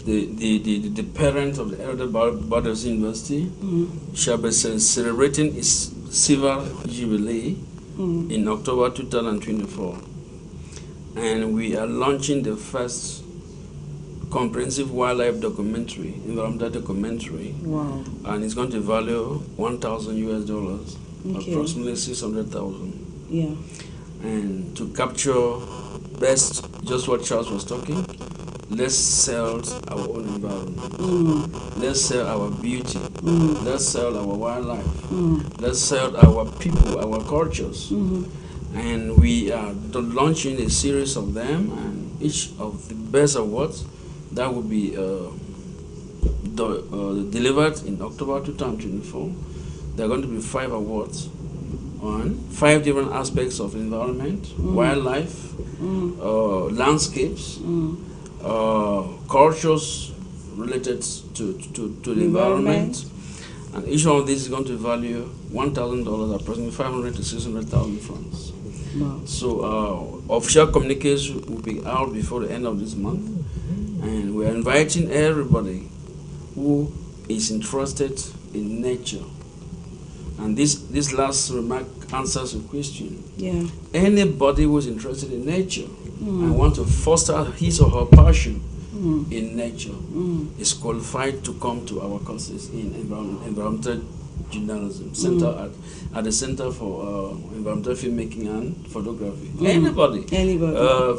[SPEAKER 3] the parent of the Erudef Brothers University, shall be celebrating its silver jubilee in October 2024. And we are launching the first comprehensive wildlife documentary, environmental documentary.
[SPEAKER 1] Wow.
[SPEAKER 3] And it's going to value $1,000, approximately 600,000.
[SPEAKER 1] Yeah.
[SPEAKER 3] And to capture best, just what Charles was talking, let's sell our own environment. Let's sell our beauty. Let's sell our wildlife. Let's sell our people, our cultures. And we are launching a series of them, and each of the best awards that will be delivered in October 2024. There are going to be 5 awards on 5 different aspects of environment, wildlife, landscapes, cultures related to the environment. And each one of these is going to value $1,000, approximately 500 to 600,000 francs.
[SPEAKER 1] Wow.
[SPEAKER 3] So official communication will be out before the end of this month, and we are inviting everybody who is interested in nature. And this last remark answers a question.
[SPEAKER 1] Yeah.
[SPEAKER 3] Anybody who is interested in nature and want to foster his or her passion in nature is qualified to come to our courses in environmental journalism center at the Center for Environmental Filmmaking and Photography. Anybody.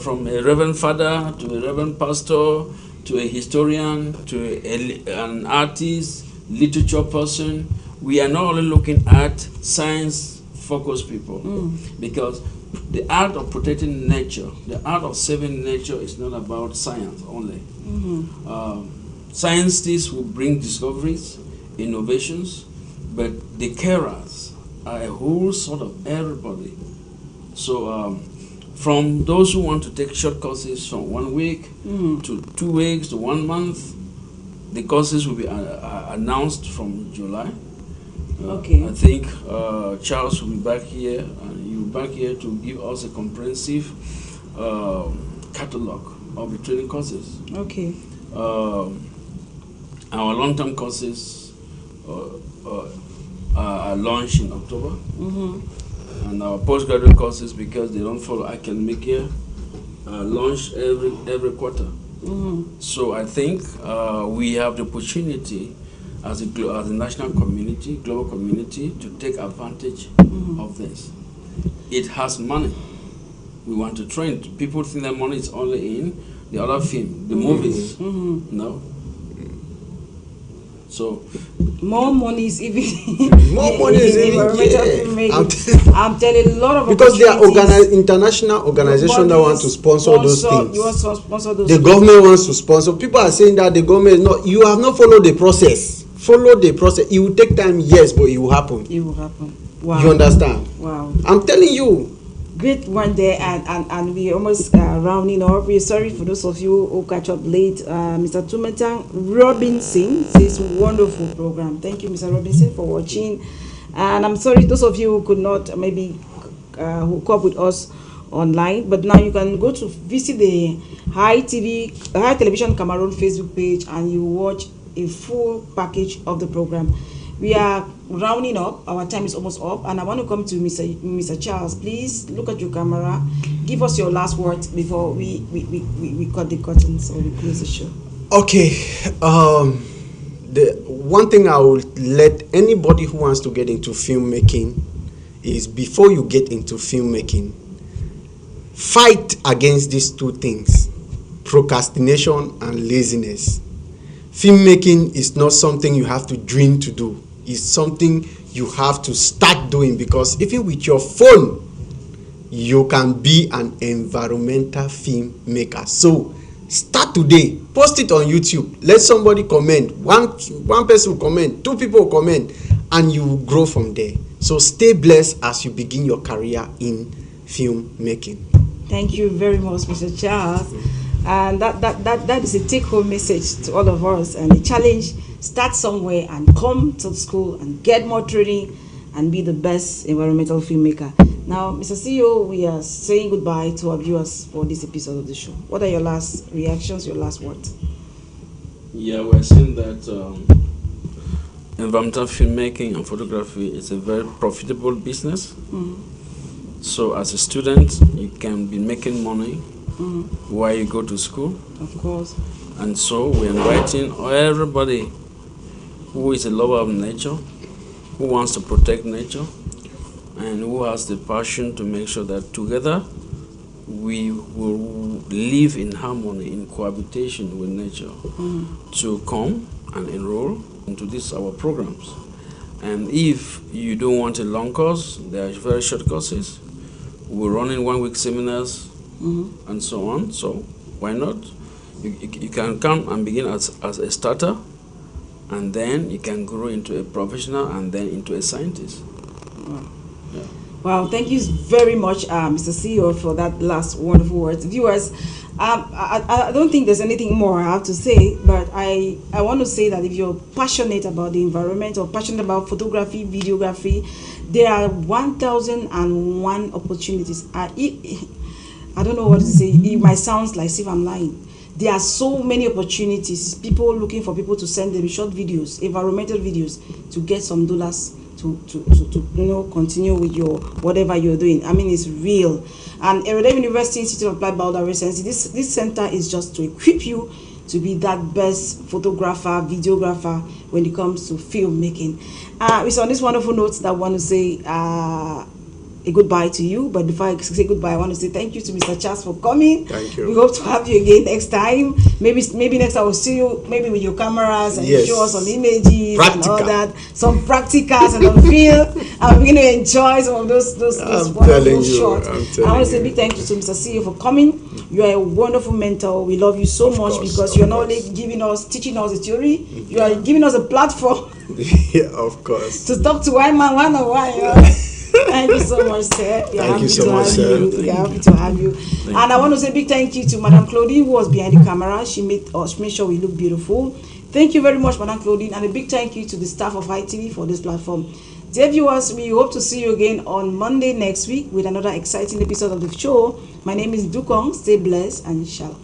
[SPEAKER 3] From a reverend father to a reverend pastor to a historian to an artist, literature person. We are not only looking at science-focused people, because the art of protecting nature, the art of saving nature is not about science only. Scientists will bring discoveries, innovations, but the carers are a whole sort of everybody. So from those who want to take short courses from 1 week to 2 weeks to 1 month, the courses will be announced from July. I think Charles will be back here, and you will be back here to give us a comprehensive catalog of the training courses. Our long-term courses are launched in October, and our postgraduate courses, because they don't follow academic year, are launched every quarter. So I think we have the opportunity as a national community, global community, to take advantage of this. It has money. We want to train. People think that money is only in the other film, the movies. No. So
[SPEAKER 1] more money is even
[SPEAKER 2] more money is even.
[SPEAKER 1] I'm telling a lot of,
[SPEAKER 2] because there are international organizations that want to sponsor those things.
[SPEAKER 1] You want to sponsor those
[SPEAKER 2] the government wants to sponsor. People are saying that the government is not. You have not followed the process. Follow the process. It will take time, yes, but it will happen.
[SPEAKER 1] It will happen. Wow.
[SPEAKER 2] You understand?
[SPEAKER 1] Wow.
[SPEAKER 2] I'm telling you.
[SPEAKER 1] Great one there, and we almost rounding up. We're sorry for those of you who catch up late. Mr. Tumetang Robinson says wonderful program. Thank you, Mr. Robinson, for watching. And I'm sorry those of you who could not maybe hook up with us online, but now you can go to visit the High Television Cameroon Facebook page, and you watch a full package of the program. We are rounding up. Our time is almost up, and I want to come to Mr. Charles. Please look at your camera. Give us your last words before we cut the curtains or we close the show.
[SPEAKER 2] Okay. The one thing I will let anybody who wants to get into filmmaking is, before you get into filmmaking, fight against these two things: procrastination and laziness. Filmmaking is not something you have to dream to do. It's something you have to start doing, because even with your phone, you can be an environmental filmmaker. So start today. Post it on YouTube. Let somebody comment. One person will comment. 2 people will comment, and you will grow from there. So stay blessed as you begin your career in filmmaking.
[SPEAKER 1] Thank you very much, Mr. Charles. And that is a take-home message to all of us. And the challenge: start somewhere and come to the school and get more training and be the best environmental filmmaker. Now, Mr. CEO, we are saying goodbye to our viewers for this episode of the show. What are your last reactions, your last words?
[SPEAKER 3] Yeah, we're saying that environmental filmmaking and photography is a very profitable business.
[SPEAKER 1] Mm-hmm.
[SPEAKER 3] So as a student, you can be making money while you go to school.
[SPEAKER 1] Of course.
[SPEAKER 3] And so we're inviting everybody who is a lover of nature, who wants to protect nature, and who has the passion to make sure that together we will live in harmony, in cohabitation with nature, to come and enroll into these our programs. And if you don't want a long course, there are very short courses. We're running 1-week seminars and so on. So why not? You can come and begin as a starter, and then you can grow into a professional and then into a scientist.
[SPEAKER 1] Wow.
[SPEAKER 3] Yeah.
[SPEAKER 1] Wow, thank you very much, Mr. CEO, for that last wonderful words. Viewers, I don't think there's anything more I have to say, but I want to say that if you're passionate about the environment or passionate about photography, videography, there are 1,001 opportunities. I don't know what to say. It might sound like if I'm lying. There are so many opportunities. People looking for people to send them short videos, environmental videos, to get some dollars to continue with your whatever you're doing. I mean, it's real. And Erudef University Institute of Applied Biodiversity, this center is just to equip you to be that best photographer, videographer when it comes to filmmaking. It's on this wonderful note that I want to say a goodbye to you. But before I say goodbye, I want to say thank you to Mr. Charles for coming.
[SPEAKER 2] Thank you.
[SPEAKER 1] We hope to have you again next time. Maybe next time we'll see you maybe with your cameras and
[SPEAKER 2] Yes.
[SPEAKER 1] show us some images
[SPEAKER 2] Practical.
[SPEAKER 1] and all that, some practicals and on film. And we're going to enjoy some of those
[SPEAKER 2] I'm
[SPEAKER 1] wonderful
[SPEAKER 2] telling you,
[SPEAKER 1] shots.
[SPEAKER 2] I'm
[SPEAKER 1] I
[SPEAKER 2] telling
[SPEAKER 1] want to say
[SPEAKER 2] you.
[SPEAKER 1] big thank you to Mr. CEO for coming. You are a wonderful mentor. We love you so
[SPEAKER 2] Of
[SPEAKER 1] much
[SPEAKER 2] course,
[SPEAKER 1] because
[SPEAKER 2] of
[SPEAKER 1] you're not
[SPEAKER 2] course.
[SPEAKER 1] only teaching us the theory, you are giving us a platform
[SPEAKER 2] Yeah, of course.
[SPEAKER 1] to talk to one man one-on-one. Thank you so much, sir. We are
[SPEAKER 2] Thank
[SPEAKER 1] happy
[SPEAKER 2] you so
[SPEAKER 1] to
[SPEAKER 2] much,
[SPEAKER 1] have
[SPEAKER 2] sir.
[SPEAKER 1] you. We are happy to have you. And I want to say big thank you to Madam Claudine, who was behind the camera. She made sure we look beautiful. Thank you very much, Madam Claudine, and a big thank you to the staff of ITV for this platform. Dear viewers, we hope to see you again on Monday next week with another exciting episode of the show. My name is Dukong. Stay blessed and shalom.